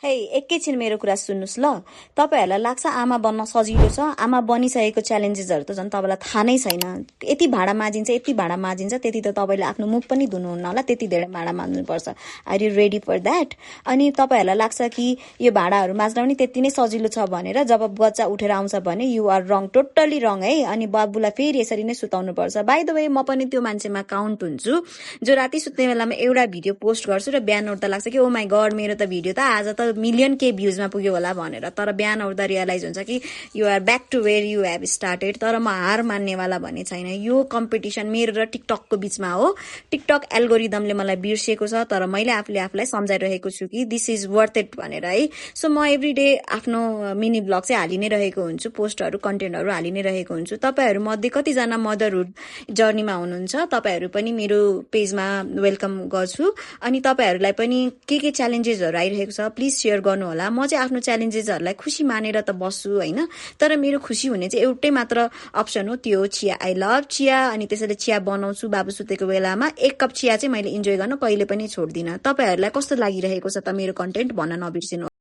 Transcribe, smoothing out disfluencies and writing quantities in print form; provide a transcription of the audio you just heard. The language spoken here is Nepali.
है एकैछिन मेरो कुरा सुन्नुस् ल। तपाईहरुलाई लाग्छ आमा बन्न सजिलो छ, आमा बनिसकेको च्यालेन्जेसहरु त झन् तपाईलाई थाहा नै छैन। यति भाडा माजिन्छ त्यति त तपाईले आफ्नो मुख पनि धुनुहुन्न होला, त्यति धेरै भाडा माज्नु पर्छ। Are you ready for that? अनि तपाईहरुलाई लाग्छ कि यो भाडाहरु माज्न पनि त्यति नै सजिलो छ भनेर जब बच्चा उठेर आउँछ भने यु आर रङ, टोटली रङ है। अनि बाबुलाई फेरि यसरी नै सुताउनु पर्छ। बाइ द वे म पनि त्यो मान्छेमा काउन्ट हुन्छु जो राति सुत्ने बेलामा एउटा भिडियो पोस्ट गर्छु र बिहान उठ्दा लाग्छ कि ओ माई गॉड मेरो त भिडियो त आज त मिलियन के भ्युजमा पुग्यो होला भनेर। तर बिहान उठ्दा रियलाइज हुन्छ कि you are back to where you have started. तर म हार मान्नेवाला भन्ने छैन। यो कम्पिटिसन मेरो र टिकटकको बीचमा हो। टिकटक एल्गोरिदमले मलाई बिर्सेको छ, तर मैले आफूलाई सम्झाइरहेको छु कि दिस इज वर्थ इट भनेर है। सो म एभ्री डे आफ्नो मिनी ब्लग चाहिँ हालि नै रहेको हुन्छु, पोस्टहरु कन्टेन्टहरु हालि नै रहेको हुन्छु। तपाईहरु मध्ये कतिजना मदरहुड जर्नीमा हुनुहुन्छ तपाईहरु पनि मेरो पेजमा वेलकम गर्छु। अनि तपाईहरुलाई पनि के च्यालेन्जेसहरु आइरहेको छ प्लिज शेयर गर्नु होला। म चाहिँ आफ्नो च्यालेन्जेसहरुलाई खुशी मानेर त बस्छु हैन, तर मेरो खुशी हुने चाहिँ एउटै मात्र अप्सन हो, त्यो हो चिया। आई लभ चिया। अनि त्यसैले चिया बनाउँछु बाबु सुतेको बेलामा। एक कप चिया चाहिँ मैले इन्जोय गर्न कहिले पनि छोड्दिन। तपाईहरुलाई कस्तो लागिरहेको छ त मेरो कन्टेन्ट भन्न नबिर्सिनु।